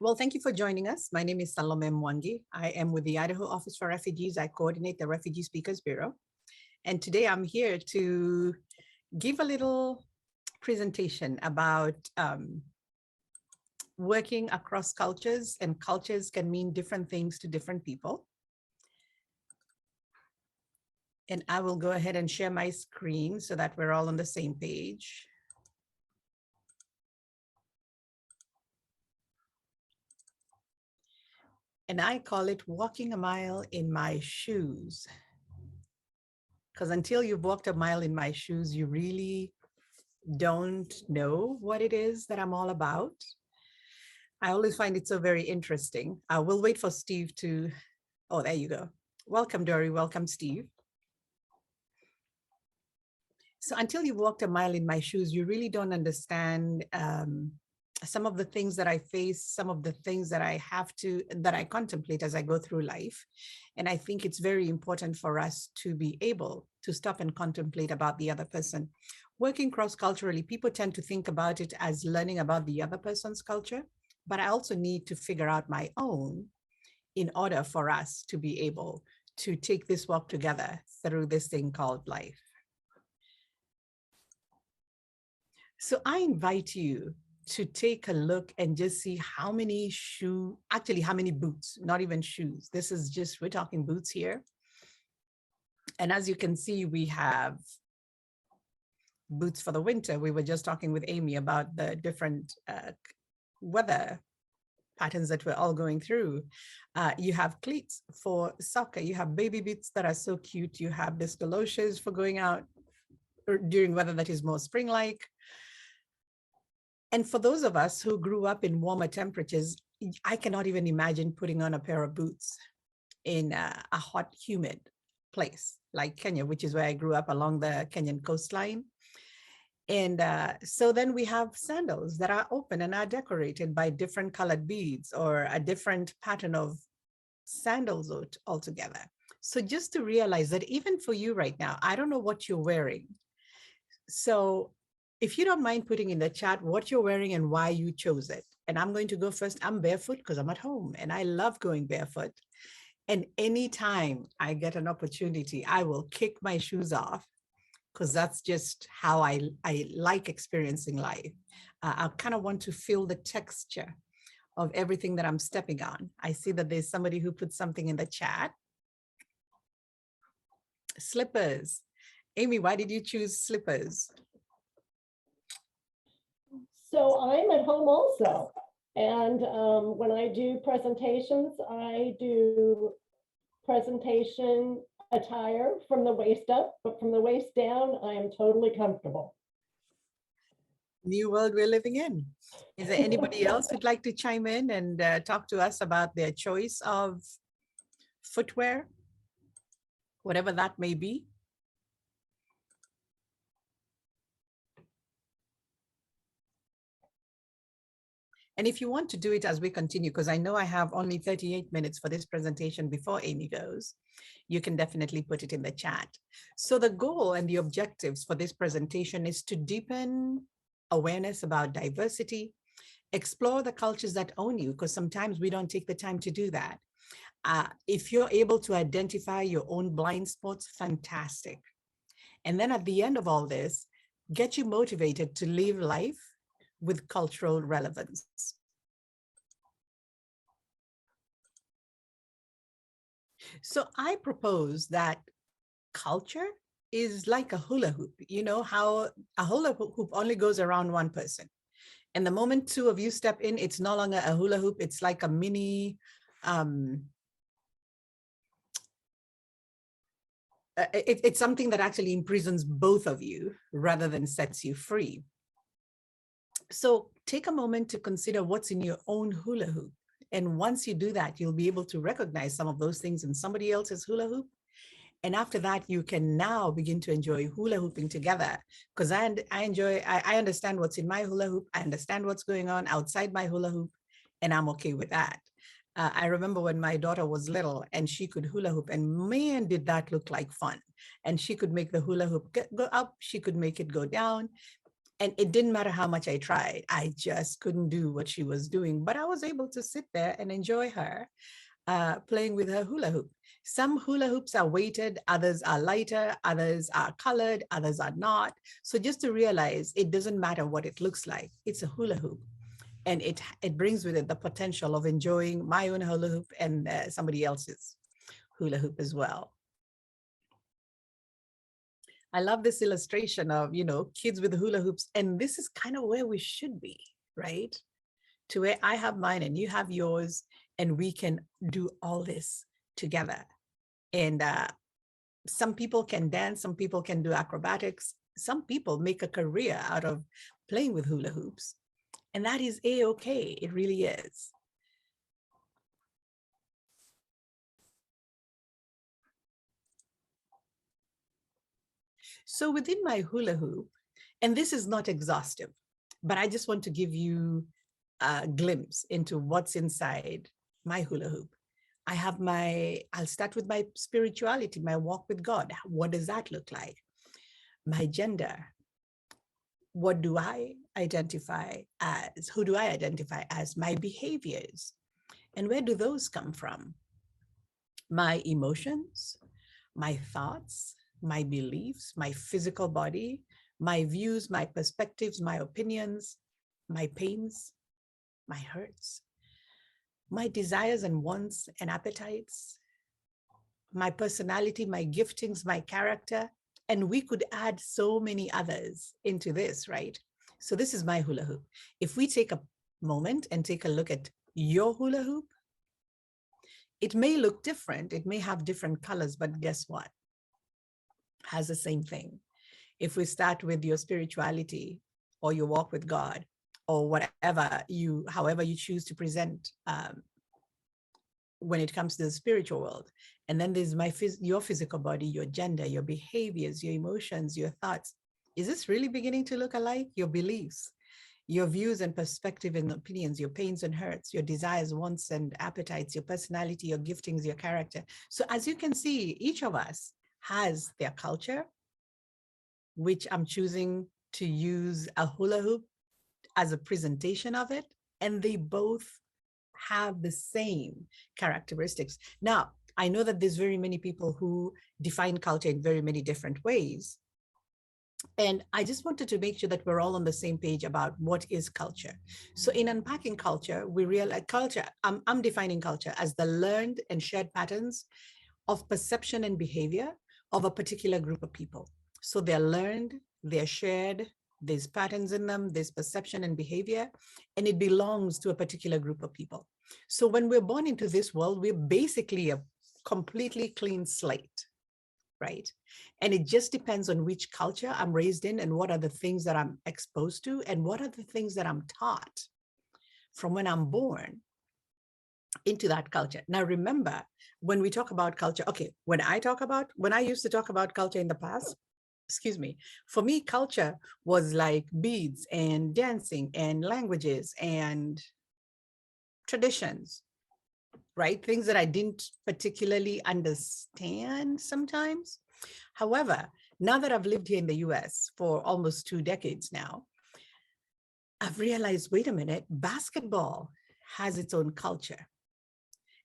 Well, thank you for joining us. My name is Salome Mwangi. I am with the Idaho Office for Refugees. I coordinate the Refugee Speakers Bureau. And today I'm here to give a little presentation about working across cultures, and cultures can mean different things to different people. And I will go ahead and share my screen so that we're all on the same page. And I call it walking a mile in my shoes. Because until you've walked a mile in my shoes, you really don't know what it is that I'm all about. I always find it so very interesting. We'll wait for Steve to, oh, there you go. Welcome, Dory. Welcome, Steve. So until you've walked a mile in my shoes, you really don't understand some of the things that I face, some of the things that I contemplate as I go through life. And I think it's very important for us to be able to stop and contemplate about the other person. Working cross-culturally, people tend to think about it as learning about the other person's culture, but I also need to figure out my own in order for us to be able to take this walk together through this thing called life. So I invite you to take a look and just see how many how many boots, not even shoes. This is just, we're talking boots here. And as you can see, we have boots for the winter. We were just talking with Amy about the different weather patterns that we're all going through. You have cleats for soccer. You have baby boots that are so cute. You have these galoshes for going out during weather that is more spring-like. And for those of us who grew up in warmer temperatures, I cannot even imagine putting on a pair of boots in a hot, humid place like Kenya, which is where I grew up along the Kenyan coastline. And so then we have sandals that are open and are decorated by different colored beads or a different pattern of sandals altogether. So just to realize that even for you right now, I don't know what you're wearing. So if you don't mind putting in the chat what you're wearing and why you chose it. And I'm going to go first. I'm barefoot because I'm at home and I love going barefoot. And anytime I get an opportunity, I will kick my shoes off because that's just how I like experiencing life. I kind of want to feel the texture of everything that I'm stepping on. I see that there's somebody who put something in the chat. Slippers. Amy, why did you choose slippers? So I'm at home also, and when I do presentations, I do presentation attire from the waist up, but from the waist down, I am totally comfortable. New world we're living in. Is there anybody else who'd like to chime in and talk to us about their choice of footwear, whatever that may be? And if you want to do it as we continue, because I know I have only 38 minutes for this presentation before Amy goes, you can definitely put it in the chat. So the goal and the objectives for this presentation is to deepen awareness about diversity, explore the cultures that own you, because sometimes we don't take the time to do that. If you're able to identify your own blind spots, fantastic. And then at the end of all this, get you motivated to live life with cultural relevance. So I propose that culture is like a hula hoop. You know how a hula hoop only goes around one person. And the moment two of you step in, it's no longer a hula hoop. It's like a mini, it's something that actually imprisons both of you rather than sets you free. So take a moment to consider what's in your own hula hoop. And once you do that, you'll be able to recognize some of those things in somebody else's hula hoop. And after that, you can now begin to enjoy hula hooping together. Because I understand what's in my hula hoop. I understand what's going on outside my hula hoop, and I'm okay with that. I remember when my daughter was little and she could hula hoop, and man, did that look like fun. And she could make the hula hoop go up, she could make it go down. And it didn't matter how much I tried. I just couldn't do what she was doing, but I was able to sit there and enjoy her playing with her hula hoop. Some hula hoops are weighted, others are lighter, others are colored, others are not. So just to realize it doesn't matter what it looks like, it's a hula hoop. And it brings with it the potential of enjoying my own hula hoop and somebody else's hula hoop as well. I love this illustration of, kids with hula hoops. And this is kind of where we should be, right? To where I have mine and you have yours, and we can do all this together. And some people can dance, some people can do acrobatics, some people make a career out of playing with hula hoops. And that is a-okay, it really is. So within my hula hoop, and this is not exhaustive, but I just want to give you a glimpse into what's inside my hula hoop. I'll start with my spirituality, my walk with God. What does that look like? My gender. What do I identify as? Who do I identify as? My behaviors. And where do those come from? My emotions, my thoughts, my beliefs, my physical body, my views, my perspectives, my opinions, my pains, my hurts, my desires and wants and appetites, my personality, my giftings, my character. And we could add so many others into this, right? So this is my hula hoop. If we take a moment and take a look at your hula hoop, it may look different. It may have different colors, but guess what? Has the same thing. If we start with your spirituality or your walk with God or however you choose to present when it comes to the spiritual world. And then there's your physical body, your gender, your behaviors, your emotions, your thoughts. Is this really beginning to look alike? Your beliefs, your views and perspective and opinions, your pains and hurts, your desires, wants and appetites, your personality, your giftings, your character. So as you can see, each of us has their culture, which I'm choosing to use a hula hoop as a presentation of it. And they both have the same characteristics. Now, I know that there's very many people who define culture in very many different ways. And I just wanted to make sure that we're all on the same page about what is culture. So in unpacking culture, we realize culture, I'm defining culture as the learned and shared patterns of perception and behavior of a particular group of people. So they're learned, they're shared, there's patterns in them, there's perception and behavior, and it belongs to a particular group of people. So when we're born into this world, we're basically a completely clean slate, right? And it just depends on which culture I'm raised in and what are the things that I'm exposed to and what are the things that I'm taught from when I'm born into that culture. Now, remember, when we talk about culture, okay, when I used to talk about culture in the past, excuse me, for me, culture was like beads and dancing and languages and traditions, right? Things that I didn't particularly understand sometimes. However, now that I've lived here in the US for almost 2 decades now, I've realized, wait a minute, basketball has its own culture.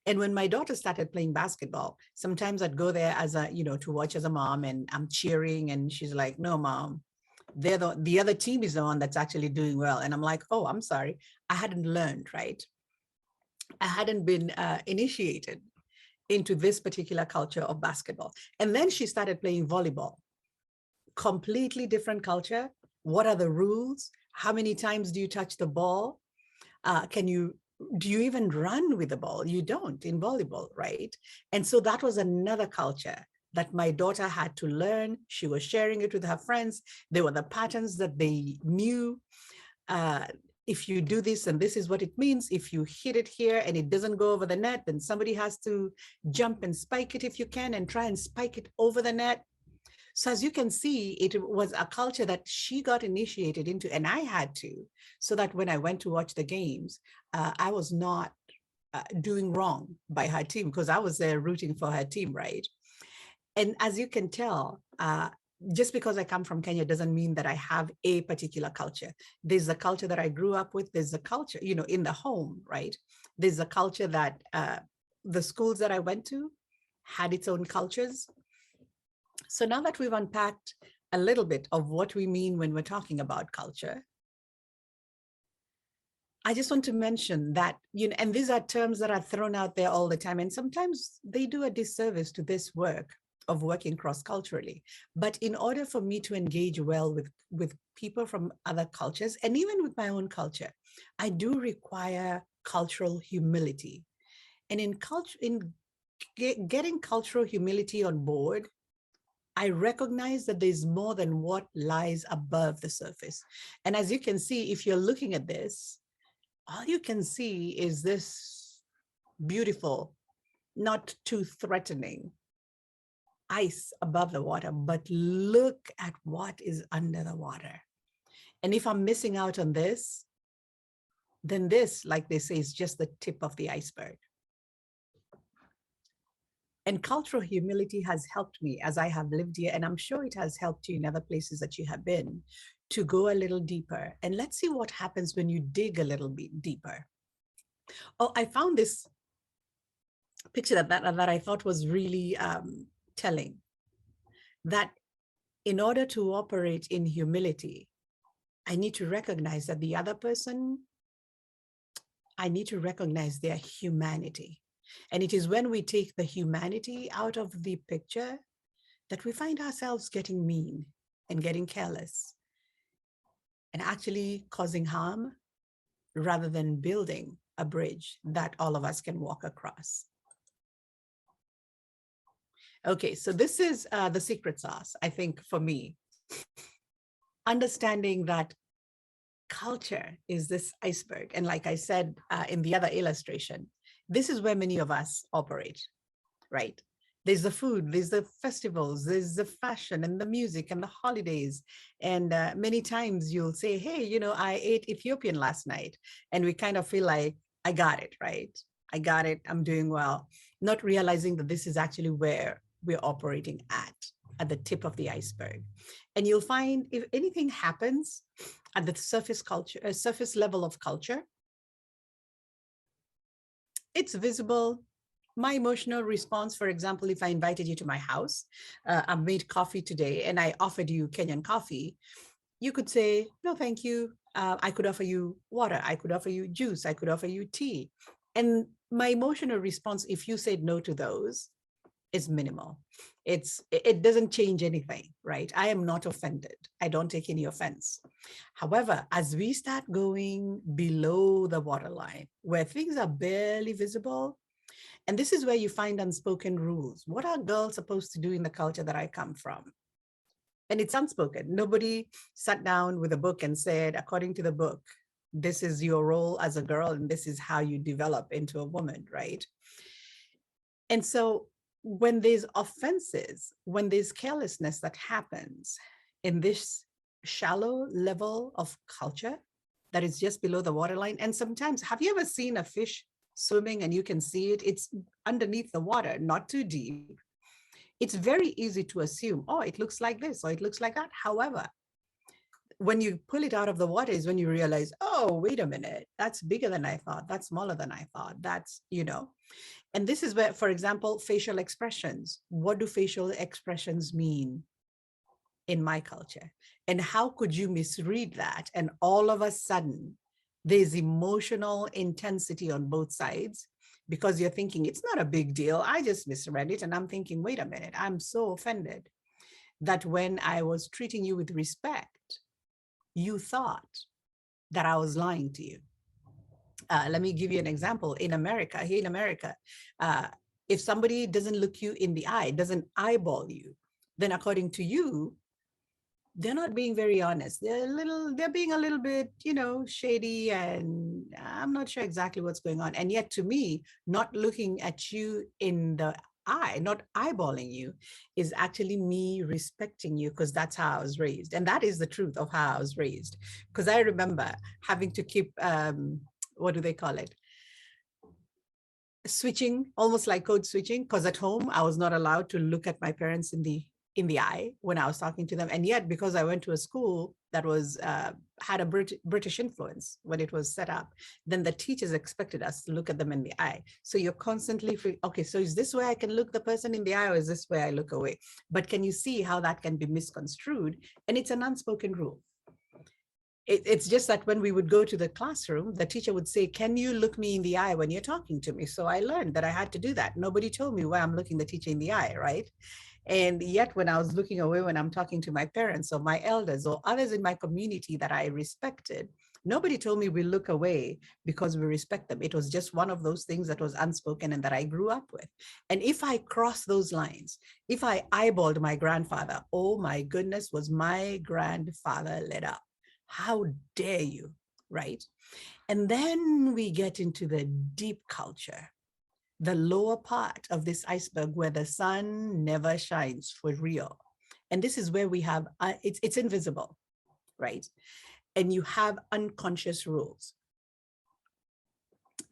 And when my daughter started playing basketball, sometimes I'd go there to watch as a mom, and I'm cheering, and she's like, no, mom, the other team is the one that's actually doing well. And I'm like, oh, I'm sorry. I hadn't learned, right? I hadn't been initiated into this particular culture of basketball. And then she started playing volleyball. Completely different culture. What are the rules? How many times do you touch the ball? Do you even run with the ball? You don't in volleyball, right? And so that was another culture that my daughter had to learn. She was sharing it with her friends. There were the patterns that they knew. If you do this and this is what it means, if you hit it here and it doesn't go over the net, then somebody has to jump and spike it if you can and try and spike it over the net. So as you can see, it was a culture that she got initiated into, and I had to, so that when I went to watch the games, I was not doing wrong by her team because I was there rooting for her team, right? And as you can tell, just because I come from Kenya doesn't mean that I have a particular culture. There's a culture that I grew up with. There's a culture, in the home, right? There's a culture that the schools that I went to had its own cultures. So now that we've unpacked a little bit of what we mean when we're talking about culture, I just want to mention that, and these are terms that are thrown out there all the time, and sometimes they do a disservice to this work of working cross-culturally. But in order for me to engage well with people from other cultures, and even with my own culture, I do require cultural humility. And in getting cultural humility on board, I recognize that there's more than what lies above the surface. And as you can see, if you're looking at this, all you can see is this beautiful, not too threatening ice above the water, but look at what is under the water. And if I'm missing out on this, then this, like they say, is just the tip of the iceberg. And cultural humility has helped me as I have lived here, and I'm sure it has helped you in other places that you have been, to go a little deeper. And let's see what happens when you dig a little bit deeper. Oh, I found this picture that I thought was really telling, that in order to operate in humility, I need to recognize that the other person, I need to recognize their humanity. And it is when we take the humanity out of the picture that we find ourselves getting mean and getting careless and actually causing harm rather than building a bridge that all of us can walk across. Okay, so this is the secret sauce, I think, for me. Understanding that culture is this iceberg. And like I said in the other illustration, this is where many of us operate, right? There's the food, there's the festivals, there's the fashion and the music and the holidays. And many times you'll say, hey, I ate Ethiopian last night. And we kind of feel like, I got it, right? I got it, I'm doing well. Not realizing that this is actually where we're operating at the tip of the iceberg. And you'll find if anything happens at the surface level of culture, it's visible. My emotional response, for example, if I invited you to my house, I made coffee today and I offered you Kenyan coffee, you could say, no, thank you. I could offer you water. I could offer you juice. I could offer you tea. And my emotional response, if you said no to those, is minimal. It doesn't change anything, right? I am not offended. I don't take any offense. However, as we start going below the waterline, where things are barely visible, and this is where you find unspoken rules. What are girls supposed to do in the culture that I come from? And it's unspoken. Nobody sat down with a book and said, according to the book, this is your role as a girl, and this is how you develop into a woman, right? And so when there's offenses, when there's carelessness that happens in this shallow level of culture that is just below the waterline, and sometimes, have you ever seen a fish swimming and you can see it? It's underneath the water, not too deep. It's very easy to assume, oh, it looks like this or it looks like that. However, when you pull it out of the water is when you realize, oh, wait a minute, that's bigger than I thought. That's smaller than I thought. That's, and this is where, for example, facial expressions. What do facial expressions mean in my culture? And how could you misread that? And all of a sudden, there's emotional intensity on both sides because you're thinking, it's not a big deal. I just misread it. And I'm thinking, wait a minute, I'm so offended that when I was treating you with respect, you thought that I was lying to you. Let me give you an example. In America, here in America, if somebody doesn't look you in the eye, doesn't eyeball you, then according to you, they're not being very honest. They're being a little bit, shady, and I'm not sure exactly what's going on. And yet to me, not looking at you in the eye, not eyeballing you, is actually me respecting you because that's how I was raised. And that is the truth of how I was raised. Because I remember having to keep, what do they call it? Switching, almost like code switching, because at home, I was not allowed to look at my parents in the in the eye when I was talking to them. And yet, because I went to a school that was had a British influence when it was set up, then the teachers expected us to look at them in the eye. So you're constantly, okay, so is this where I can look the person in the eye, or is this where I look away? But can you see how that can be misconstrued? And it's an unspoken rule. It's just that when we would go to the classroom, the teacher would say, can you look me in the eye when you're talking to me? So I learned that I had to do that. Nobody told me why I'm looking the teacher in the eye, right? And yet when I was looking away when I'm talking to my parents or my elders or others in my community that I respected, nobody told me we look away because we respect them. It was just one of those things that was unspoken and that I grew up with. And if I crossed those lines, if I eyeballed my grandfather, oh my goodness, was my grandfather lit up? How dare you, right? And then we get into the deep culture, the lower part of this iceberg where the sun never shines for real. And this is where we have, it's invisible, right? And you have unconscious rules.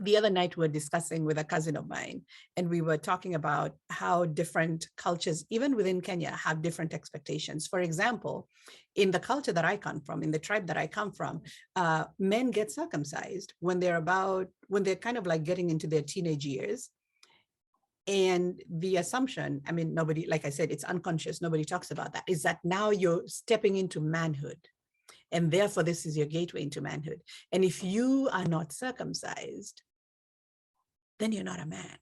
The other night we were discussing with a cousin of mine, and we were talking about how different cultures, even within Kenya, have different expectations. For example, in the culture that I come from, in the tribe that I come from, men get circumcised when they're kind of like getting into their teenage years. And the assumption, I mean, nobody, like I said, it's unconscious, nobody talks about that, is that now you're stepping into manhood. And therefore, this is your gateway into manhood. And if you are not circumcised, then you're not a man.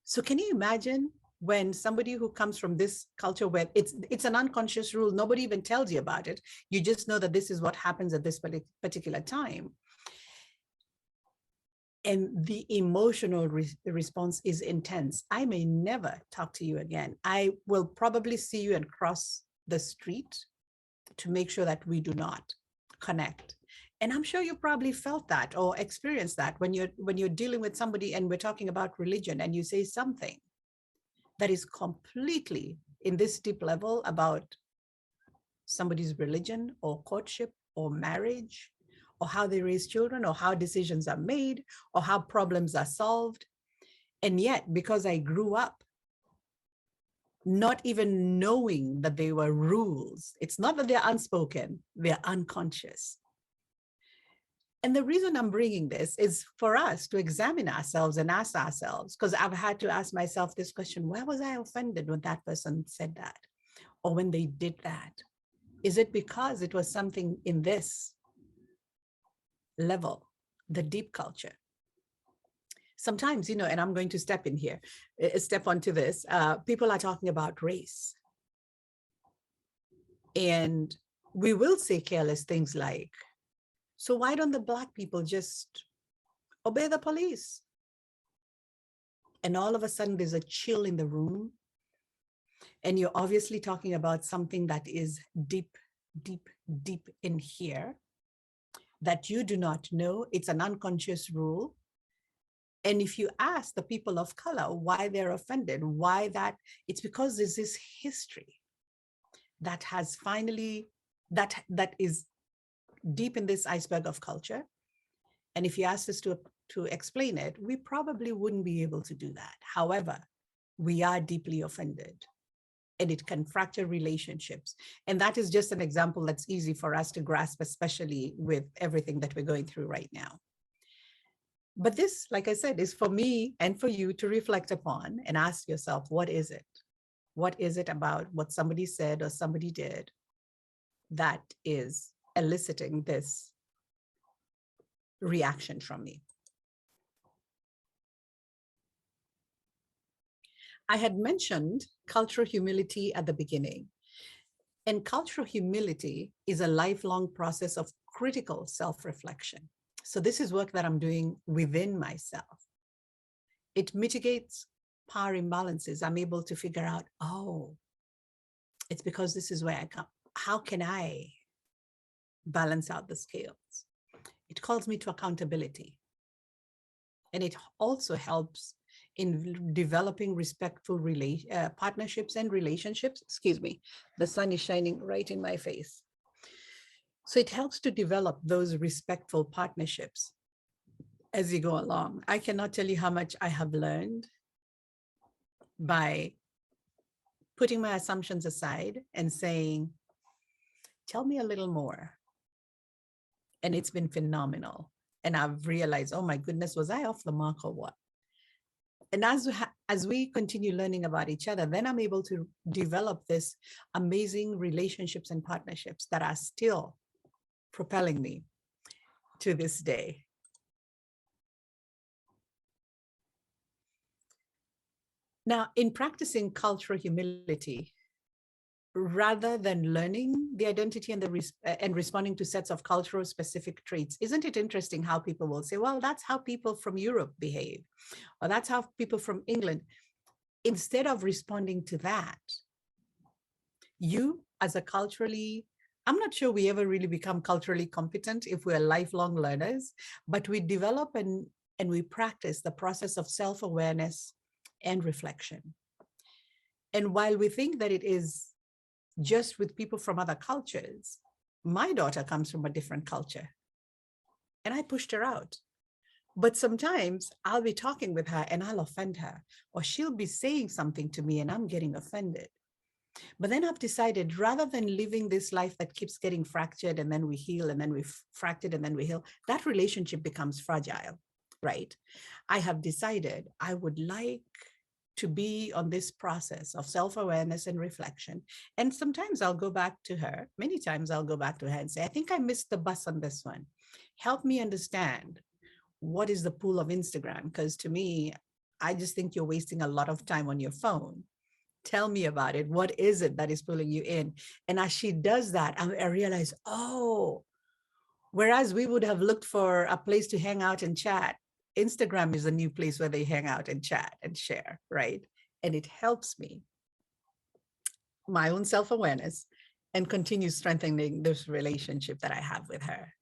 So can you imagine when somebody who comes from this culture where it's an unconscious rule, nobody even tells you about it, you just know that this is what happens at this particular time. And the emotional response is intense. I may never talk to you again. I will probably see you and cross the street to make sure that we do not connect. And I'm sure you probably felt that or experienced that when you're dealing with somebody and we're talking about religion and you say something that is completely in this deep level about somebody's religion or courtship or marriage, or how they raise children, or how decisions are made, or how problems are solved. And yet, because I grew up not even knowing that they were rules, it's not that they're unspoken, they're unconscious. And the reason I'm bringing this is for us to examine ourselves and ask ourselves, because I've had to ask myself this question, why was I offended when that person said that? Or when they did that? Is it because it was something in this level, the deep culture? Sometimes, and I'm going to step in here, step onto this, people are talking about race. And we will say careless things like, so why don't the Black people just obey the police? And all of a sudden there's a chill in the room. And you're obviously talking about something that is deep, deep, deep in here that you do not know. It's an unconscious rule. And if you ask the people of color why they're offended, why that, it's because there's this history that has finally, that is deep in this iceberg of culture. And if you ask us to explain it, we probably wouldn't be able to do that. However, we are deeply offended and it can fracture relationships. And that is just an example that's easy for us to grasp, especially with everything that we're going through right now. But this, like I said, is for me and for you to reflect upon and ask yourself, what is it? What is it about what somebody said or somebody did that is eliciting this reaction from me? I had mentioned cultural humility at the beginning. And cultural humility is a lifelong process of critical self-reflection. So this is work that I'm doing within myself. It mitigates power imbalances. I'm able to figure out, oh, it's because this is where I come. How can I balance out the scales? It calls me to accountability. And it also helps in developing respectful partnerships and relationships. Excuse me, the sun is shining right in my face. So it helps to develop those respectful partnerships as you go along. I cannot tell you how much I have learned by putting my assumptions aside and saying, tell me a little more. And it's been phenomenal. And I've realized, oh my goodness, was I off the mark or what? And as we continue learning about each other, then I'm able to develop this amazing relationships and partnerships that are still propelling me to this day. Now, in practicing cultural humility, rather than learning the identity and responding to sets of cultural specific traits, isn't it interesting how people will say, well, that's how people from Europe behave, or that's how people from England. Instead of responding to that, you as a culturally, I'm not sure we ever really become culturally competent if we're lifelong learners, but we develop and we practice the process of self-awareness and reflection. And while we think that it is just with people from other cultures, my daughter comes from a different culture and I pushed her out. But sometimes I'll be talking with her and I'll offend her, or she'll be saying something to me and I'm getting offended. But then I've decided, rather than living this life that keeps getting fractured and then we heal and then we fractured and then we heal, that relationship becomes fragile, right? I have decided I would like to be on this process of self-awareness and reflection. And sometimes I'll go back to her, many times I'll go back to her and say, I think I missed the bus on this one. Help me understand, what is the pull of Instagram? Because to me, I just think you're wasting a lot of time on your phone. Tell me about it. What is it that is pulling you in? And as she does that, I realize, oh, whereas we would have looked for a place to hang out and chat, Instagram is a new place where they hang out and chat and share, right? And it helps me, my own self-awareness, and continue strengthening this relationship that I have with her.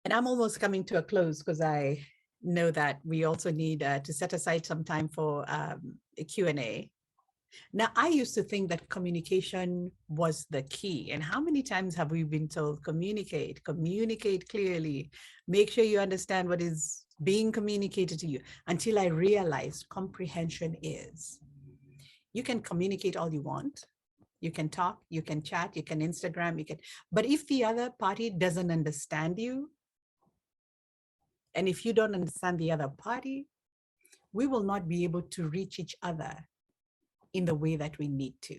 And I'm almost coming to a close because I know that we also need to set aside some time for a Q&A. Now, I used to think that communication was the key. And how many times have we been told, communicate clearly, make sure you understand what is being communicated to you, until I realized comprehension is. You can communicate all you want. You can talk, you can chat, you can Instagram, but if the other party doesn't understand you, and if you don't understand the other party, we will not be able to reach each other in the way that we need to.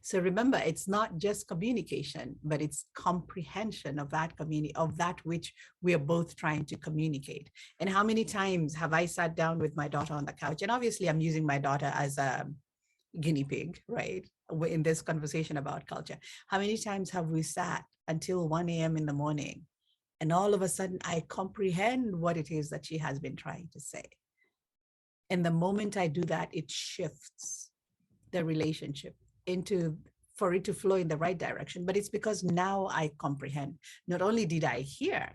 So remember, it's not just communication, but it's comprehension of that of that which we are both trying to communicate. And how many times have I sat down with my daughter on the couch? And obviously I'm using my daughter as a guinea pig, right? In this conversation about culture. How many times have we sat until 1 a.m. in the morning, and all of a sudden I comprehend what it is that she has been trying to say. And the moment I do that, it shifts the relationship for it to flow in the right direction. But it's because now I comprehend. Not only did I hear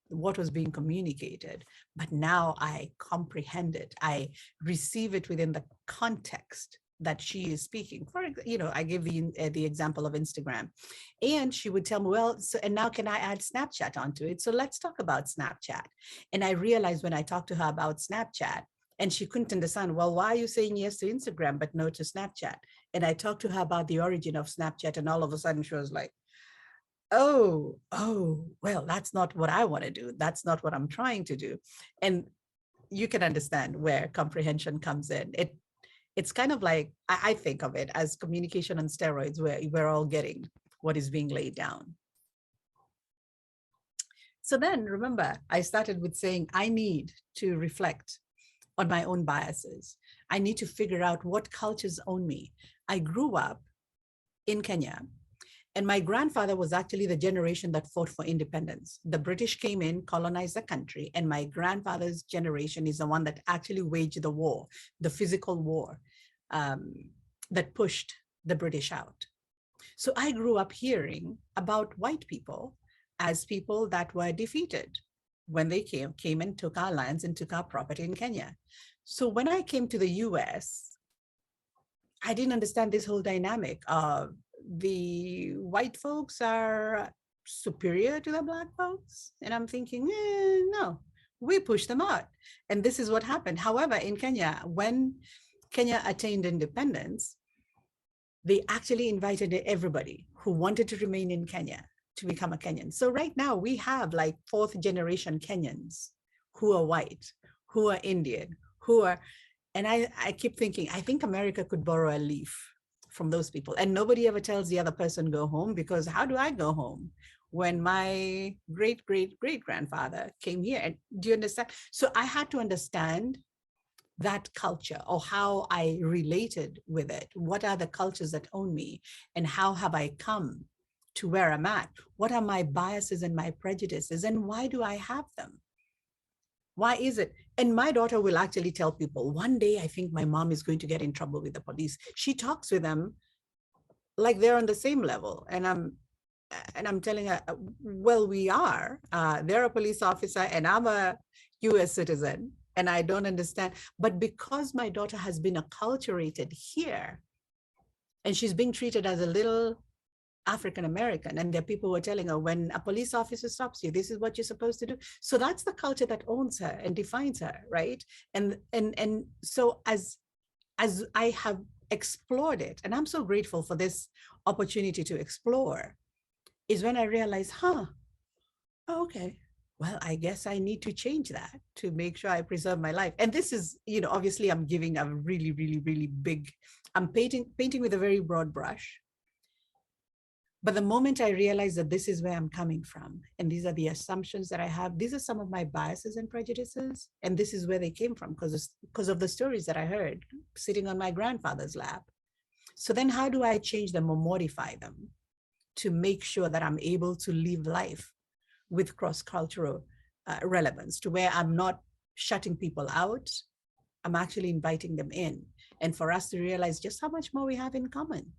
what was being communicated, but now I comprehend it. I receive it within the context that she is speaking. For I gave the example of Instagram, and she would tell me, well, so, and now can I add Snapchat onto it? So let's talk about Snapchat. And I realized when I talked to her about Snapchat, and she couldn't understand, well, why are you saying yes to Instagram, but no to Snapchat? And I talked to her about the origin of Snapchat, and all of a sudden she was like, oh, well, that's not what I want to do. That's not what I'm trying to do. And you can understand where comprehension comes in. It's kind of like, I think of it as communication on steroids, where we're all getting what is being laid down. So then remember, I started with saying, I need to reflect on my own biases. I need to figure out what cultures own me. I grew up in Kenya, and my grandfather was actually the generation that fought for independence. The British came in, colonized the country, and my grandfather's generation is the one that actually waged the war, the physical war that pushed the British out. So I grew up hearing about white people as people that were defeated when they came and took our lands and took our property in Kenya. So when I came to the US, I didn't understand this whole dynamic of the white folks are superior to the Black folks. And I'm thinking, no, we pushed them out. And this is what happened. However, in Kenya, when Kenya attained independence, they actually invited everybody who wanted to remain in Kenya to become a Kenyan. So right now we have like fourth generation Kenyans who are white, who are Indian, who are, and I keep thinking, I think America could borrow a leaf from those people. And nobody ever tells the other person go home, because how do I go home when my great, great, great grandfather came here? And do you understand? So I had to understand that culture, or how I related with it. What are the cultures that own me, and how have I come to where I'm at? What are my biases and my prejudices, and why do I have them? Why is it? And my daughter will actually tell people, one day I think my mom is going to get in trouble with the police. She talks with them like they're on the same level. And I'm telling her, well, we are. They're a police officer and I'm a US citizen, and I don't understand. But because my daughter has been acculturated here, and she's being treated as a little African American, and there are people who are telling her, when a police officer stops you, this is what you're supposed to do. So that's the culture that owns her and defines her, right? And so as I have explored it, and I'm so grateful for this opportunity to explore, is when I realized, oh, okay, well, I guess I need to change that to make sure I preserve my life. And this is, obviously I'm giving a really, really, really big, I'm painting with a very broad brush. But the moment I realized that this is where I'm coming from, and these are the assumptions that I have, these are some of my biases and prejudices, and this is where they came from because of the stories that I heard sitting on my grandfather's lap. So then how do I change them or modify them to make sure that I'm able to live life with cross-cultural relevance, to where I'm not shutting people out, I'm actually inviting them in, and for us to realize just how much more we have in common.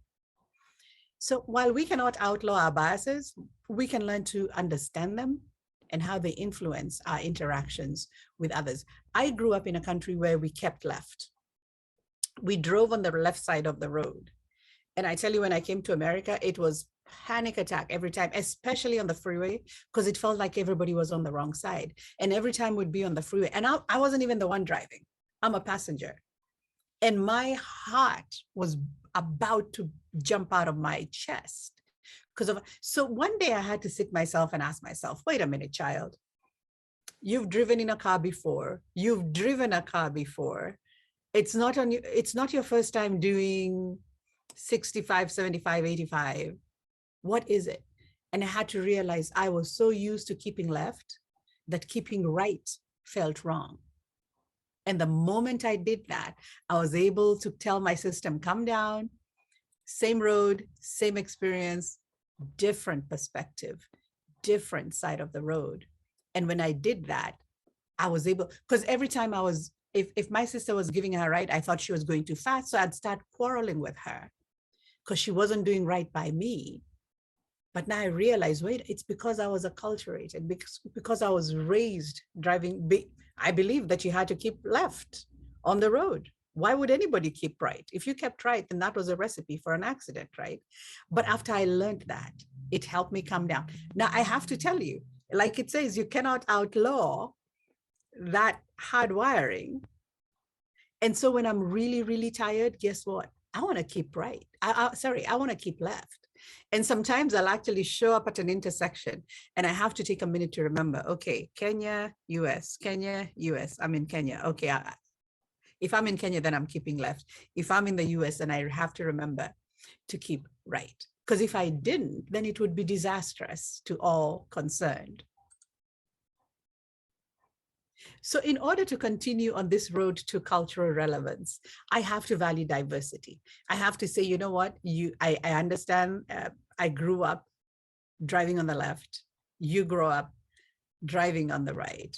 So while we cannot outlaw our biases, we can learn to understand them and how they influence our interactions with others. I grew up in a country where we kept left. We drove on the left side of the road. And I tell you, when I came to America, it was panic attack every time, especially on the freeway, because it felt like everybody was on the wrong side. And every time we'd be on the freeway, and I wasn't even the one driving, I'm a passenger. And my heart was about to jump out of my chest so one day I had to sit myself and ask myself, wait a minute, child, you've driven in a car before, you've driven a car before. It's not your first time doing 65, 75, 85. What is it? And I had to realize I was so used to keeping left that keeping right felt wrong. And the moment I did that, I was able to tell my system, come down, same road, same experience, different perspective, different side of the road. And when I did that, I was able, because every time if my sister was giving her right, I thought she was going too fast. So I'd start quarreling with her because she wasn't doing right by me. But now I realize, wait, it's because I was acculturated, because I was raised driving. I believe that you had to keep left on the road. Why would anybody keep right? If you kept right, then that was a recipe for an accident, right? But after I learned that, it helped me calm down. Now I have to tell you, like it says, you cannot outlaw that hardwiring. And so when I'm really, really tired, guess what? I want to keep right. I want to keep left. And sometimes I'll actually show up at an intersection and I have to take a minute to remember, okay, Kenya, US, Kenya, US, I'm in Kenya. Okay, if I'm in Kenya, then I'm keeping left. If I'm in the US, then I have to remember to keep right. Because if I didn't, then it would be disastrous to all concerned. So in order to continue on this road to cultural relevance, I have to value diversity. I have to say, you know what, I understand, I grew up driving on the left, you grow up driving on the right,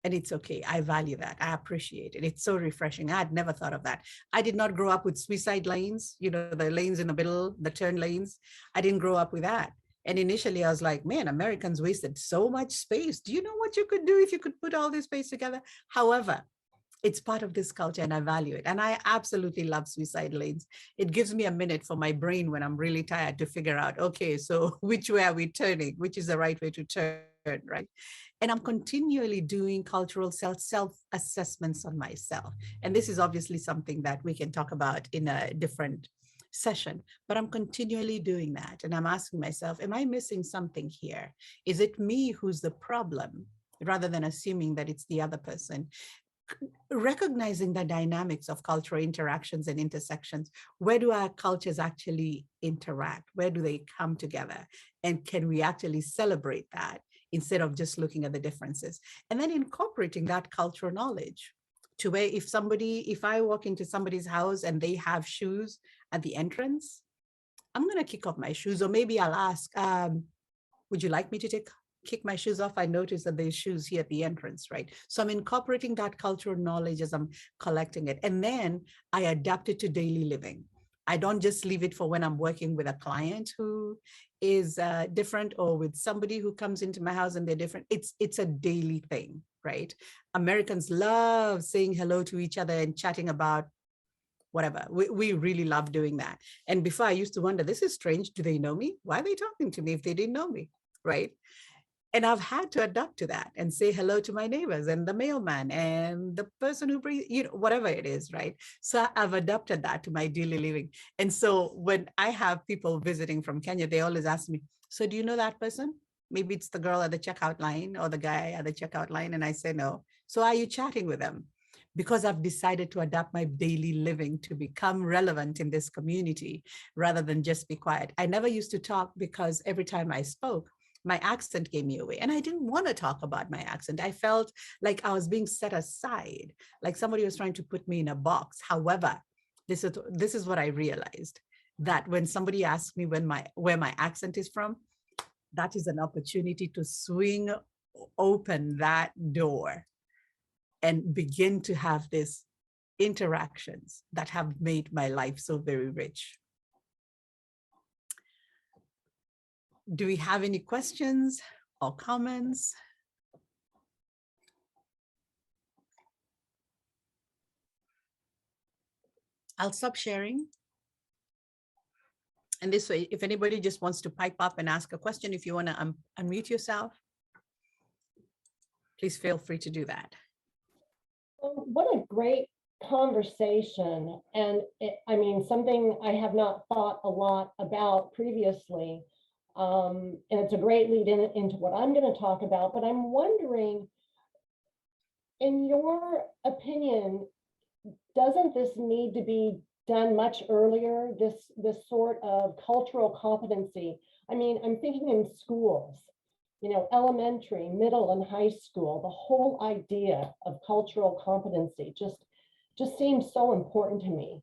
and it's okay. I value that. I appreciate it. It's so refreshing. I had never thought of that. I did not grow up with suicide lanes, the lanes in the middle, the turn lanes. I didn't grow up with that. And initially I was like, man, Americans wasted so much space. Do you know what you could do if you could put all this space together? However, It's part of this culture and I value it. And I absolutely love suicide lanes. It gives me a minute for my brain when I'm really tired to figure out, okay, so which way are we turning? Which is the right way to turn, right? And I'm continually doing cultural self-assessments on myself. And this is obviously something that we can talk about in a different session, but I'm continually doing that. And I'm asking myself, am I missing something here? Is it me who's the problem? Rather than assuming that it's the other person. Recognizing the dynamics of cultural interactions and intersections. Where do our cultures actually interact? Where do they come together? And can we actually celebrate that instead of just looking at the differences? And then incorporating that cultural knowledge to where if I walk into somebody's house and they have shoes at the entrance, I'm going to kick off my shoes, or maybe I'll ask, would you like me to kick my shoes off? I noticed that there's shoes here at the entrance, right? So I'm incorporating that cultural knowledge as I'm collecting it. And then I adapt it to daily living. I don't just leave it for when I'm working with a client who is different, or with somebody who comes into my house and they're different. It's a daily thing, right? Americans love saying hello to each other and chatting about whatever. We really love doing that. And before, I used to wonder, this is strange. Do they know me? Why are they talking to me if they didn't know me, right? And I've had to adapt to that and say hello to my neighbors and the mailman and the person who brings, whatever it is, right? So I've adapted that to my daily living. And so when I have people visiting from Kenya, they always ask me, so do you know that person? Maybe it's the girl at the checkout line or the guy at the checkout line. And I say, no. So are you chatting with them? Because I've decided to adapt my daily living to become relevant in this community rather than just be quiet. I never used to talk because every time I spoke, my accent gave me away. And I didn't want to talk about my accent. I felt like I was being set aside, like somebody was trying to put me in a box. However, this is what I realized, that when somebody asks me where my accent is from, that is an opportunity to swing open that door and begin to have these interactions that have made my life so very rich. Do we have any questions or comments? I'll stop sharing. And this way, if anybody just wants to pipe up and ask a question, if you want to unmute yourself, please feel free to do that. Well, what a great conversation. And I mean, something I have not thought a lot about previously. And it's a great lead into what I'm going to talk about, but I'm wondering, in your opinion, doesn't this need to be done much earlier, this sort of cultural competency? I mean, I'm thinking in schools, elementary, middle, and high school. The whole idea of cultural competency just seems so important to me.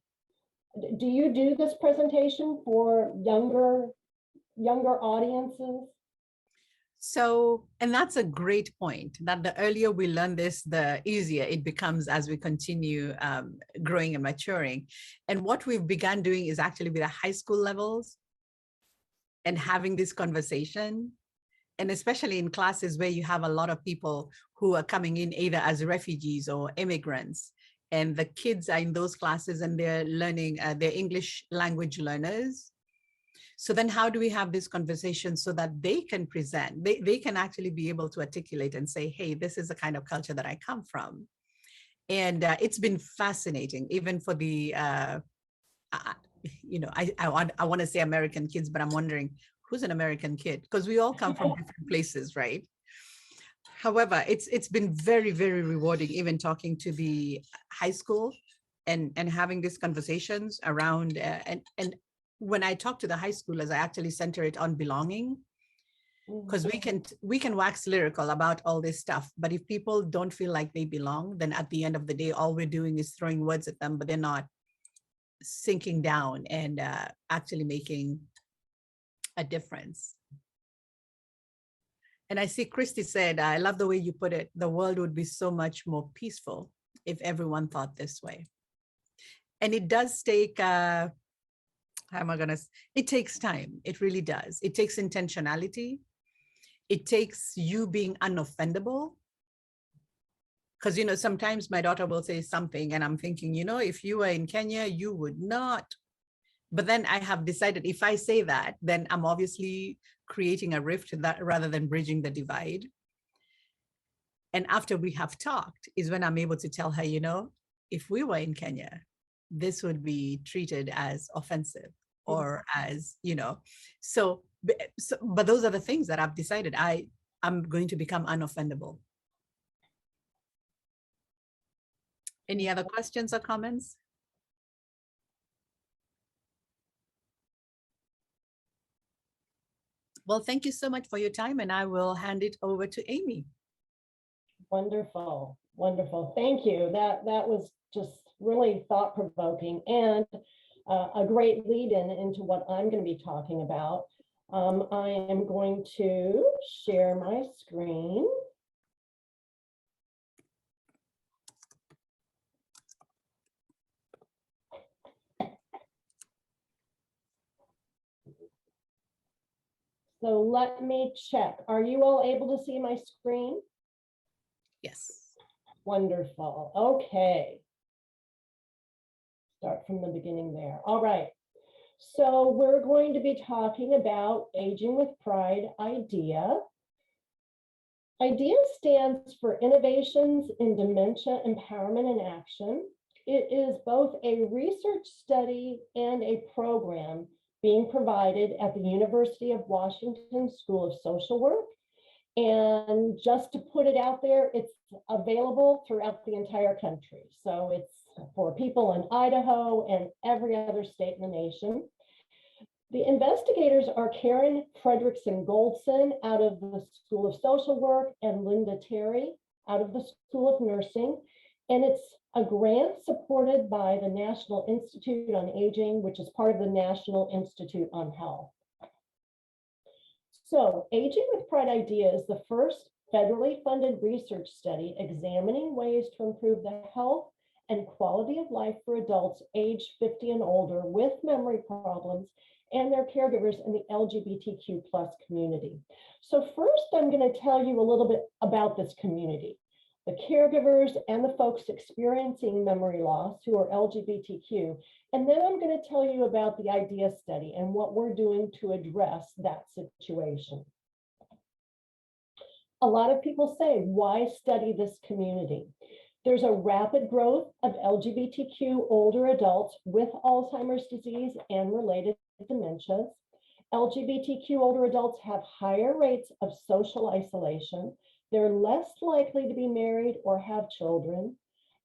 Do you do this presentation for younger audiences? So, and that's a great point, that the earlier we learn this, the easier it becomes as we continue growing and maturing. And what we've begun doing is actually with the high school levels and having this conversation. And especially in classes where you have a lot of people who are coming in either as refugees or immigrants, and the kids are in those classes and they're learning, they're English language learners. So then how do we have this conversation so that they can present, they can actually be able to articulate and say, hey, this is the kind of culture that I come from. And it's been fascinating, even for the, I want to say American kids, but I'm wondering, who's an American kid? Because we all come from different places, right? However, it's been very, very rewarding, even talking to the high school and having these conversations around, and when I talk to the high schoolers, I actually center it on belonging, because we can wax lyrical about all this stuff, but if people don't feel like they belong, then at the end of the day, all we're doing is throwing words at them, but they're not sinking down and actually making a difference. And I see Christy said, I love the way you put it, the world would be so much more peaceful if everyone thought this way. And it does take, it takes time. It really does. It takes intentionality. It takes you being unoffendable. Because, you know, sometimes my daughter will say something and I'm thinking, you know, if you were in Kenya, you would not. But then I have decided if I say that, then I'm obviously creating a rift that rather than bridging the divide. And after we have talked is when I'm able to tell her, you know, if we were in Kenya, this would be treated as offensive or as, you know, but those are the things that I've decided I'm going to become unoffendable. Any other questions or comments? Well, thank you so much for your time, and I will hand it over to Amy. Wonderful, wonderful. Thank you. That was just really thought-provoking and a great lead-in into what I'm going to be talking about. I am going to share my screen. So let me check. Are you all able to see my screen? Yes. Wonderful. Okay. Start from the beginning there. All right. So we're going to be talking about Aging with Pride, IDEA. IDEA stands for Innovations in Dementia Empowerment and Action. It is both a research study and a program being provided at the University of Washington School of Social Work. And just to put it out there, it's available throughout the entire country. So it's for people in Idaho and every other state in the nation. The investigators are Karen Fredrickson Goldson out of the School of Social Work and Linda Terry out of the School of Nursing. And it's a grant supported by the National Institute on Aging, which is part of the National Institute on Health. So Aging with Pride IDEA is the first federally funded research study examining ways to improve the health and quality of life for adults aged 50 and older with memory problems and their caregivers in the LGBTQ plus community. So first, I'm going to tell you a little bit about this community. The caregivers and the folks experiencing memory loss who are LGBTQ. And then I'm going to tell you about the IDEA study and what we're doing to address that situation. A lot of people say, why study this community? There's a rapid growth of LGBTQ older adults with Alzheimer's disease and related dementias. LGBTQ older adults have higher rates of social isolation. They're less likely to be married or have children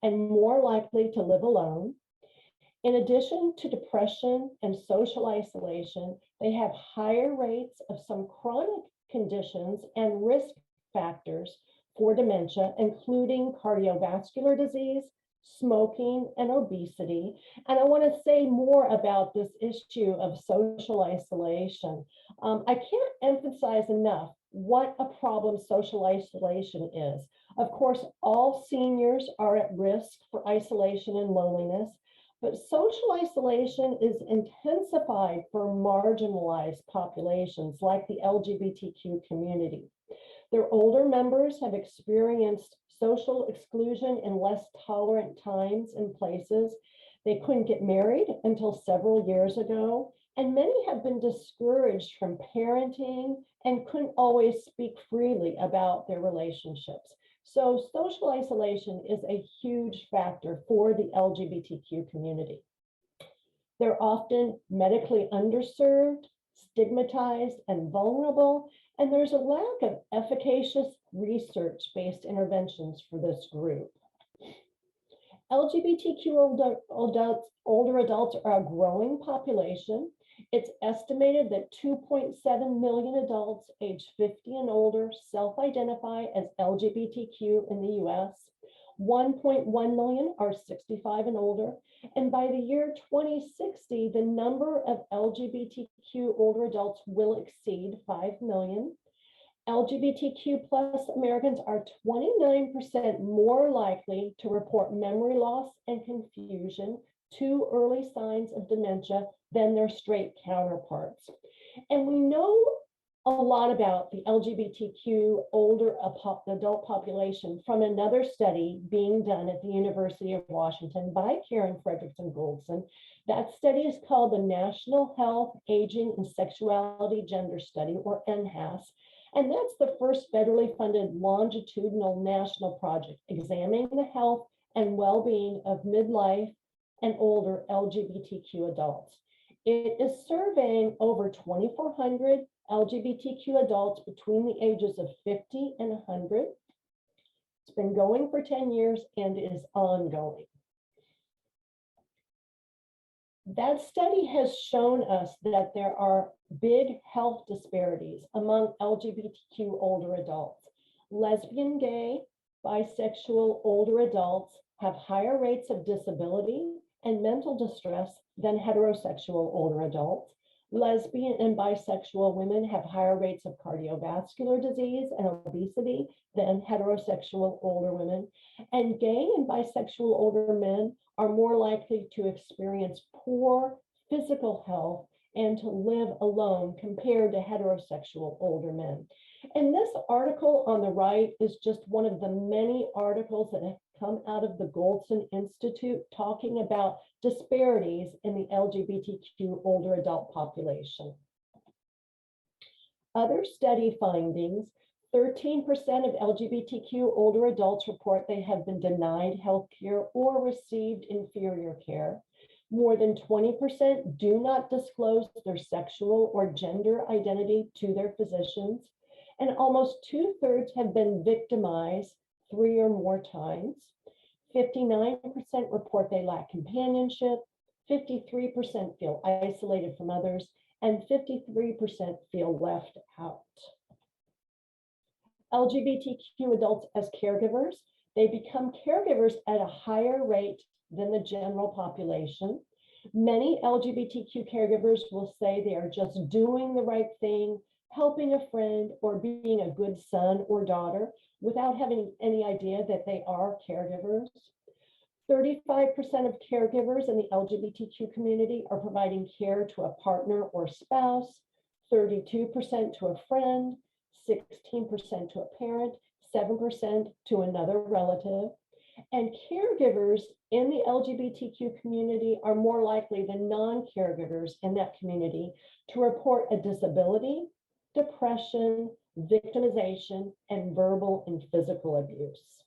and more likely to live alone. In addition to depression and social isolation, they have higher rates of some chronic conditions and risk factors for dementia, including cardiovascular disease, smoking, and obesity. And I want to say more about this issue of social isolation. I can't emphasize enough what a problem social isolation is. Of course, all seniors are at risk for isolation and loneliness, but social isolation is intensified for marginalized populations like the LGBTQ community. Their older members have experienced social exclusion in less tolerant times and places. They couldn't get married until several years ago, and many have been discouraged from parenting and couldn't always speak freely about their relationships. So social isolation is a huge factor for the LGBTQ community. They're often medically underserved, stigmatized, and vulnerable, and there's a lack of efficacious research-based interventions for this group. LGBTQ older adults are a growing population. It's estimated that 2.7 million adults aged 50 and older self-identify as LGBTQ in the US. 1.1 million are 65 and older. And by the year 2060, the number of LGBTQ older adults will exceed 5 million. LGBTQ plus Americans are 29% more likely to report memory loss and confusion, two early signs of dementia, than their straight counterparts. And we know a lot about the LGBTQ older adult population from another study being done at the University of Washington by Karen Fredrickson Goldson. That study is called the National Health, Aging, and Sexuality Gender Study, or NHAS. And that's the first federally funded longitudinal national project examining the health and well-being of midlife and older LGBTQ adults. It is surveying over 2,400 LGBTQ adults between the ages of 50 and 100. It's been going for 10 years and is ongoing. That study has shown us that there are big health disparities among LGBTQ older adults. Lesbian, gay, bisexual older adults have higher rates of disability and mental distress than heterosexual older adults. Lesbian and bisexual women have higher rates of cardiovascular disease and obesity than heterosexual older women. And gay and bisexual older men are more likely to experience poor physical health and to live alone compared to heterosexual older men. And this article on the right is just one of the many articles that have come out of the Goldson Institute talking about disparities in the LGBTQ older adult population. Other study findings: 13% of LGBTQ older adults report they have been denied health care or received inferior care. More than 20% do not disclose their sexual or gender identity to their physicians. And almost 2/3 have been victimized 3 or more times. 59% report they lack companionship. 53% feel isolated from others. And 53% feel left out. LGBTQ adults as caregivers, they become caregivers at a higher rate than the general population. Many LGBTQ caregivers will say they are just doing the right thing, helping a friend, or being a good son or daughter without having any idea that they are caregivers. 35% of caregivers in the LGBTQ community are providing care to a partner or spouse, 32% to a friend, 16% to a parent, 7% to another relative. And caregivers in the LGBTQ community are more likely than non-caregivers in that community to report a disability, depression, victimization, and verbal and physical abuse.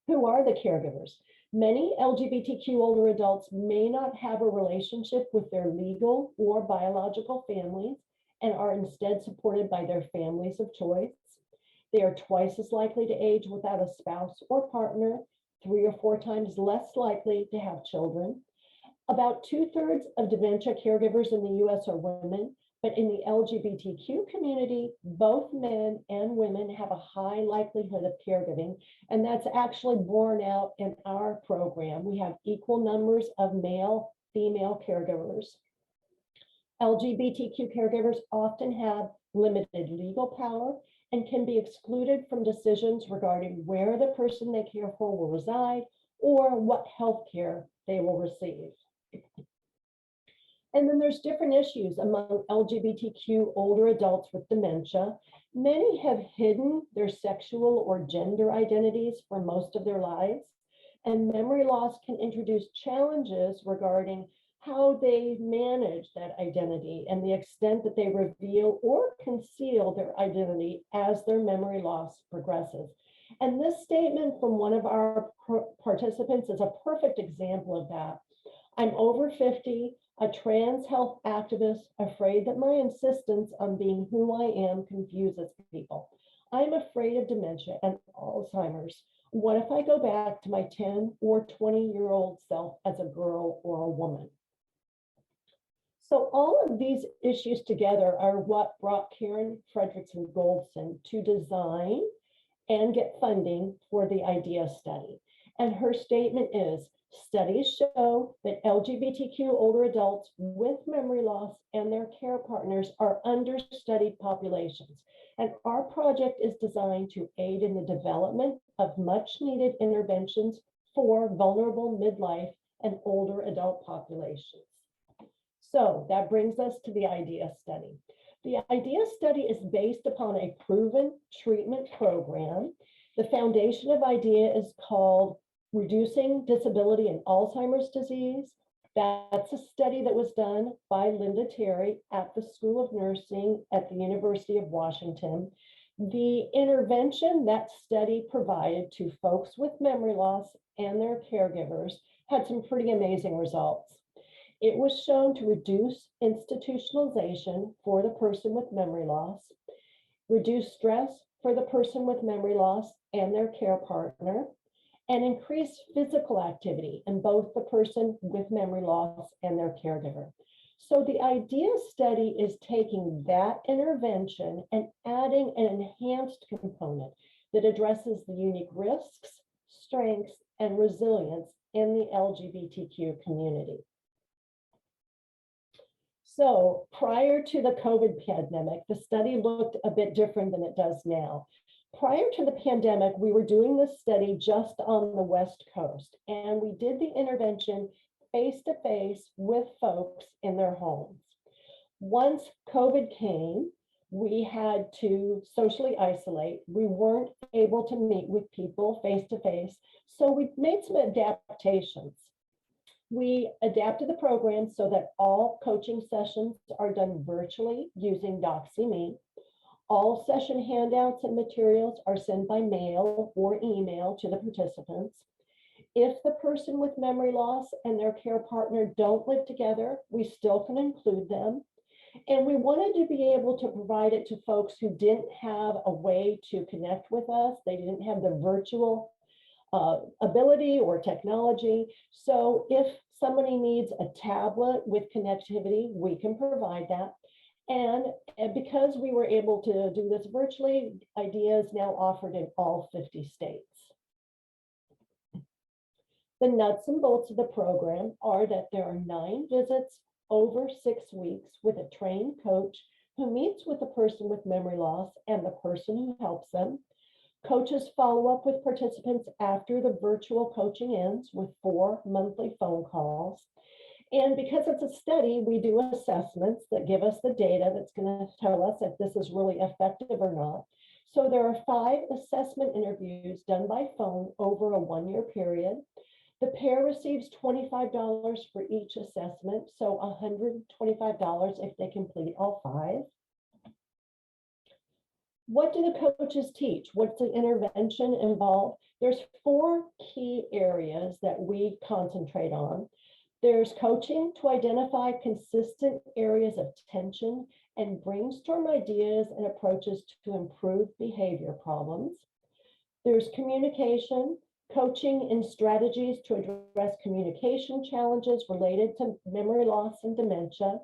Who are the caregivers? Many LGBTQ older adults may not have a relationship with their legal or biological families and are instead supported by their families of choice. They are twice as likely to age without a spouse or partner, 3 or 4 times less likely to have children. About 2/3 of dementia caregivers in the US are women, but in the LGBTQ community, both men and women have a high likelihood of caregiving, and that's actually borne out in our program. We have equal numbers of male, female caregivers. LGBTQ caregivers often have limited legal power and can be excluded from decisions regarding where the person they care for will reside or what health care they will receive. And then there's different issues among LGBTQ older adults with dementia. Many have hidden their sexual or gender identities for most of their lives, and memory loss can introduce challenges regarding how they manage that identity and the extent that they reveal or conceal their identity as their memory loss progresses. And this statement from one of our participants is a perfect example of that. I'm over 50, a trans health activist, afraid that my insistence on being who I am confuses people. I'm afraid of dementia and Alzheimer's. What if I go back to my 10 or 20-year-old self as a girl or a woman? So all of these issues together are what brought Karen Fredrickson Goldson to design and get funding for the IDEA study. And her statement is, studies show that LGBTQ older adults with memory loss and their care partners are understudied populations. And our project is designed to aid in the development of much needed interventions for vulnerable midlife and older adult populations. So that brings us to the IDEA study. The IDEA study is based upon a proven treatment program. The foundation of IDEA is called Reducing Disability in Alzheimer's Disease. That's a study that was done by Linda Terry at the School of Nursing at the University of Washington. The intervention that study provided to folks with memory loss and their caregivers had some pretty amazing results. It was shown to reduce institutionalization for the person with memory loss, reduce stress for the person with memory loss and their care partner, and increase physical activity in both the person with memory loss and their caregiver. So the IDEA study is taking that intervention and adding an enhanced component that addresses the unique risks, strengths, and resilience in the LGBTQ community. So prior to the COVID pandemic, the study looked a bit different than it does now. Prior to the pandemic, we were doing this study just on the West Coast, and we did the intervention face-to-face with folks in their homes. Once COVID came, we had to socially isolate. We weren't able to meet with people face-to-face, so we made some adaptations. We adapted the program so that all coaching sessions are done virtually using DoxyMe. All session handouts and materials are sent by mail or email to the participants. If the person with memory loss and their care partner don't live together, we still can include them. And we wanted to be able to provide it to folks who didn't have a way to connect with us. They didn't have the virtual ability or technology. So if somebody needs a tablet with connectivity, we can provide that. And because we were able to do this virtually, IDEA is now offered in all 50 states. The nuts and bolts of the program are that there are 9 visits over 6 weeks with a trained coach who meets with the person with memory loss and the person who helps them. Coaches follow up with participants after the virtual coaching ends with 4 monthly phone calls. And because it's a study, we do assessments that give us the data that's going to tell us if this is really effective or not. So there are 5 assessment interviews done by phone over a 1-year period. The pair receives $25 for each assessment, so $125 if they complete all 5. What do the coaches teach? What's the intervention involved? There's 4 key areas that we concentrate on. There's coaching to identify consistent areas of tension and brainstorm ideas and approaches to improve behavior problems. There's communication, coaching and strategies to address communication challenges related to memory loss and dementia.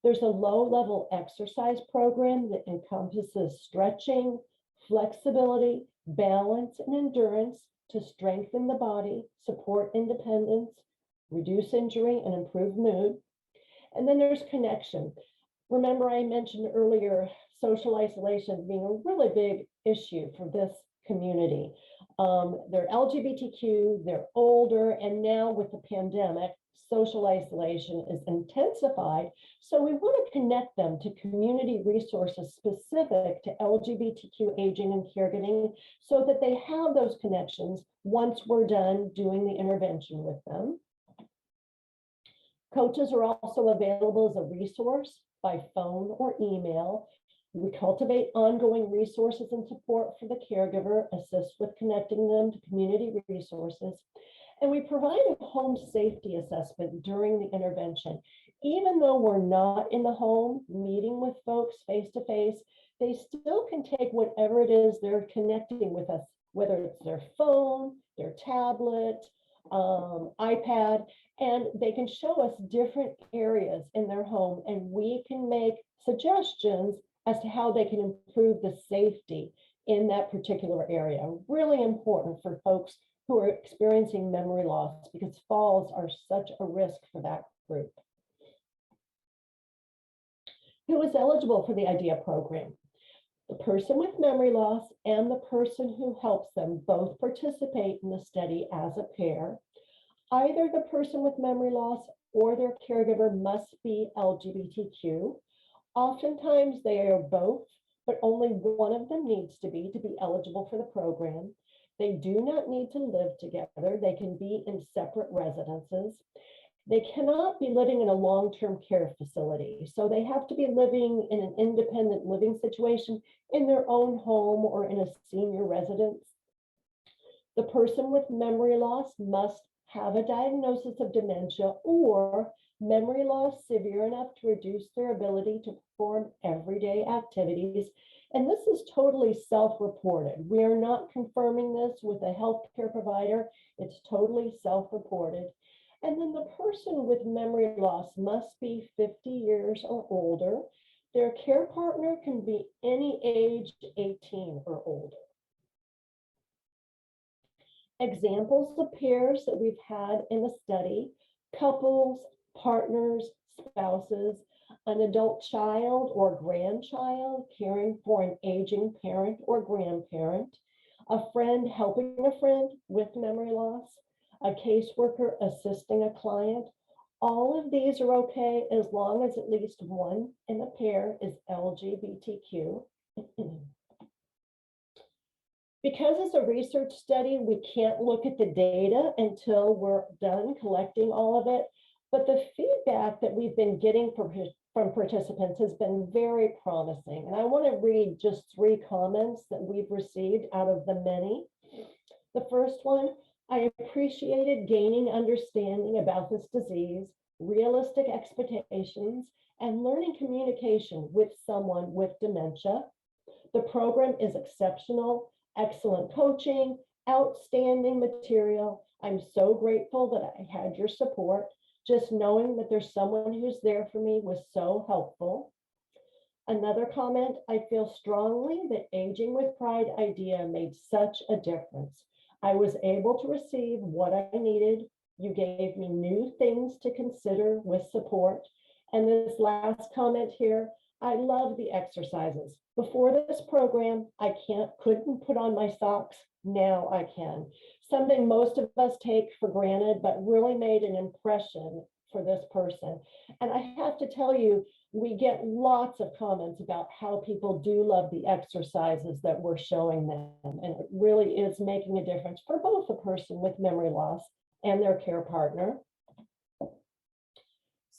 There's a low-level exercise program that encompasses stretching, flexibility, balance, and endurance to strengthen the body, support independence, reduce injury, and improve mood. And then there's connection. Remember, I mentioned earlier social isolation being a really big issue for this community. They're LGBTQ, they're older, and now with the pandemic, social isolation is intensified. So we want to connect them to community resources specific to LGBTQ aging and caregiving so that they have those connections once we're done doing the intervention with them. Coaches are also available as a resource by phone or email. We cultivate ongoing resources and support for the caregiver, assist with connecting them to community resources, and we provide a home safety assessment during the intervention. Even though we're not in the home meeting with folks face-to-face, they still can take whatever it is they're connecting with us, whether it's their phone, their tablet, iPad, and they can show us different areas in their home, and we can make suggestions as to how they can improve the safety in that particular area. Really important for folks who are experiencing memory loss because falls are such a risk for that group. Who is eligible for the IDEA program? The person with memory loss and the person who helps them both participate in the study as a pair. Either the person with memory loss or their caregiver must be LGBTQ. Oftentimes they are both, but only one of them needs to be eligible for the program. They do not need to live together. They can be in separate residences. They cannot be living in a long-term care facility. So they have to be living in an independent living situation in their own home or in a senior residence. The person with memory loss must have a diagnosis of dementia or memory loss severe enough to reduce their ability to perform everyday activities. And this is totally self-reported. We are not confirming this with a healthcare provider. It's totally self-reported. And then the person with memory loss must be 50 years or older. Their care partner can be any age 18 or older. Examples of pairs that we've had in the study: couples, partners, spouses, an adult child or grandchild caring for an aging parent or grandparent, a friend helping a friend with memory loss, a caseworker assisting a client. All of these are okay as long as at least one in the pair is LGBTQ. Because it's a research study, we can't look at the data until we're done collecting all of it. But the feedback that we've been getting from participants has been very promising. And I want to read just 3 comments that we've received out of the many. The first one: I appreciated gaining understanding about this disease, realistic expectations, and learning communication with someone with dementia. The program is exceptional, excellent coaching, outstanding material. I'm so grateful that I had your support. Just knowing that there's someone who's there for me was so helpful. Another comment: I feel strongly that Aging with Pride IDEA made such a difference. I was able to receive what I needed. You gave me new things to consider with support. And this last comment here: I love the exercises. Before this program, I couldn't put on my socks. Now I can. Something most of us take for granted, but really made an impression for this person. And I have to tell you, we get lots of comments about how people do love the exercises that we're showing them. And it really is making a difference for both the person with memory loss and their care partner.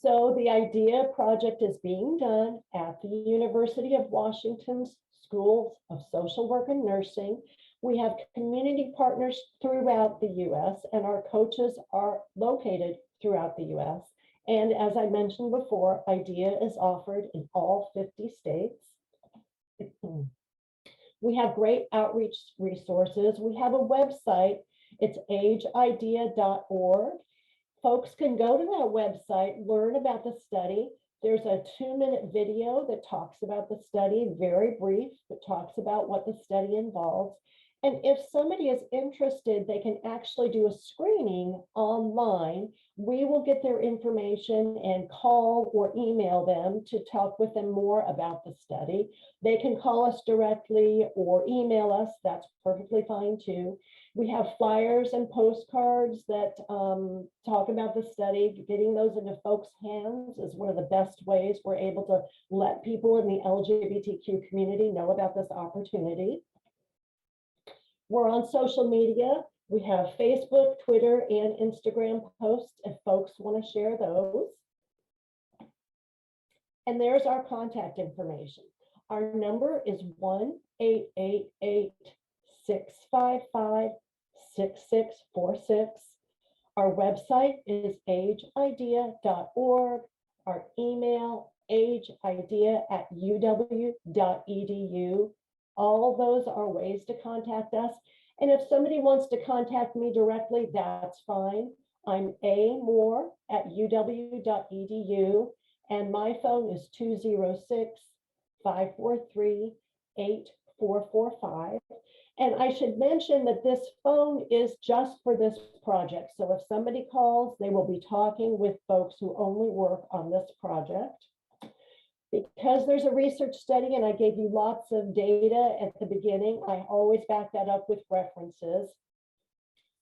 So the IDEA project is being done at the University of Washington's Schools of Social Work and Nursing. We have community partners throughout the US, and our coaches are located throughout the US. And as I mentioned before, IDEA is offered in all 50 states. We have great outreach resources. We have a website. It's ageidea.org. Folks can go to that website, learn about the study. There's a 2-minute video that talks about the study, very brief, but talks about what the study involves. And if somebody is interested, they can actually do a screening online. We will get their information and call or email them to talk with them more about the study. They can call us directly or email us. That's perfectly fine too. We have flyers and postcards that talk about the study. Getting those into folks' hands is one of the best ways we're able to let people in the LGBTQ community know about this opportunity. We're on social media. We have Facebook, Twitter, and Instagram posts if folks want to share those. And there's our contact information. Our number is 1-888-655-6646. Our website is ageidea.org. Our email, ageidea@uw.edu. All those are ways to contact us. And if somebody wants to contact me directly, that's fine. I'm amoore@uw.edu, and my phone is 206-543-8445. And I should mention that this phone is just for this project. So if somebody calls, they will be talking with folks who only work on this project. Because there's a research study and I gave you lots of data at the beginning, I always back that up with references.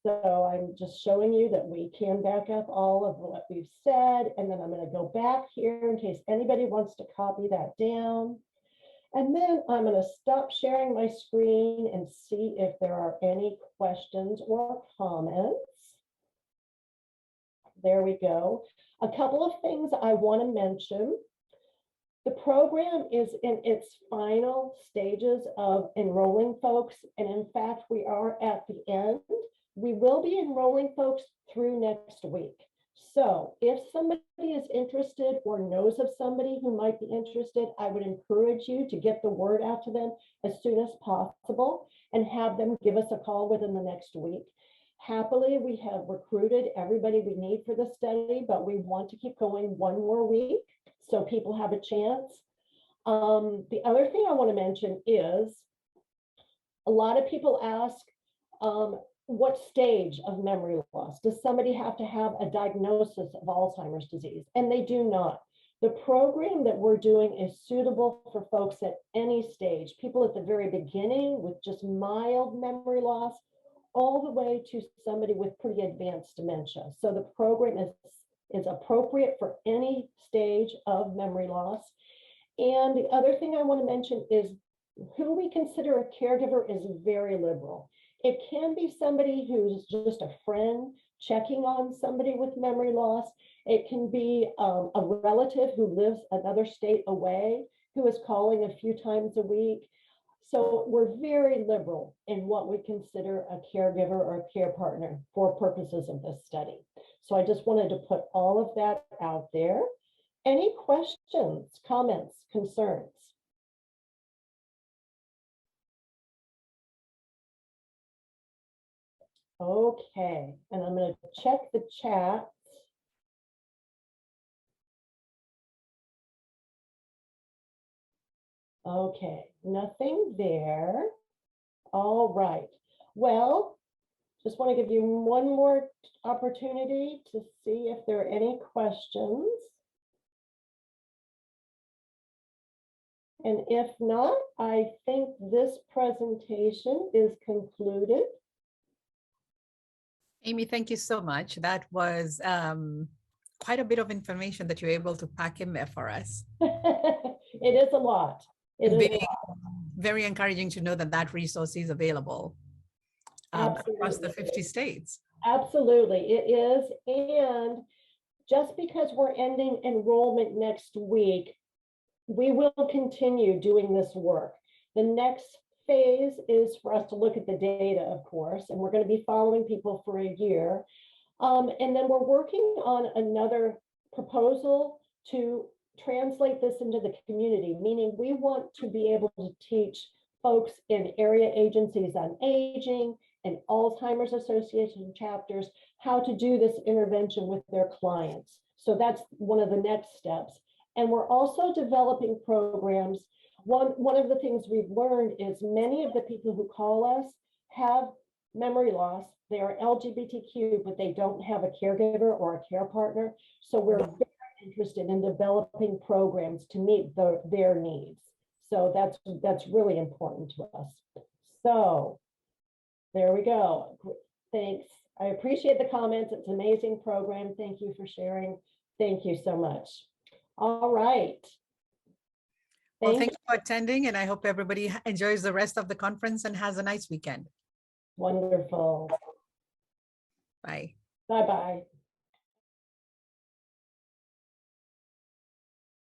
So I'm just showing you that we can back up all of what we've said. And then I'm going to go back here in case anybody wants to copy that down. And then I'm going to stop sharing my screen and see if there are any questions or comments. There we go. A couple of things I want to mention. The program is in its final stages of enrolling folks. And in fact, we are at the end. We will be enrolling folks through next week. So if somebody is interested or knows of somebody who might be interested, I would encourage you to get the word out to them as soon as possible and have them give us a call within the next week. Happily, we have recruited everybody we need for the study, but we want to keep going one more week so people have a chance. The other thing I want to mention is a lot of people ask, what stage of memory loss? Does somebody have to have a diagnosis of Alzheimer's disease? And they do not. The program that we're doing is suitable for folks at any stage, people at the very beginning with just mild memory loss, all the way to somebody with pretty advanced dementia. So the program is appropriate for any stage of memory loss. And the other thing I want to mention is who we consider a caregiver is very liberal. It can be somebody who's just a friend checking on somebody with memory loss. It can be a relative who lives another state away, who is calling a few times a week. So we're very liberal in what we consider a caregiver or a care partner for purposes of this study. So I just wanted to put all of that out there. Any questions, comments, concerns? Okay, and I'm going to check the chat. Okay, nothing there. All right. Well, just want to give you one more opportunity to see if there are any questions. And if not, I think this presentation is concluded. Amy, thank you so much. That was quite a bit of information that you're able to pack in there for us. It is a lot. It is a lot. Very encouraging to know that that resource is available across the 50 states. Absolutely, it is. And just because we're ending enrollment next week, we will continue doing this work. The next phase is for us to look at the data, of course, and we're going to be following people for a year. And then we're working on another proposal to translate this into the community, meaning we want to be able to teach folks in area agencies on aging and Alzheimer's Association chapters how to do this intervention with their clients. So that's one of the next steps. And we're also developing programs. One of the things we've learned is many of the people who call us have memory loss. They are LGBTQ, but they don't have a caregiver or a care partner. So we're very interested in developing programs to meet their needs. So that's really important to us. So there we go. Thanks. I appreciate the comments. It's an amazing program. Thank you for sharing. Thank you so much. All right. Well, thank you for attending, and I hope everybody enjoys the rest of the conference and has a nice weekend. Wonderful. Bye. Bye-bye.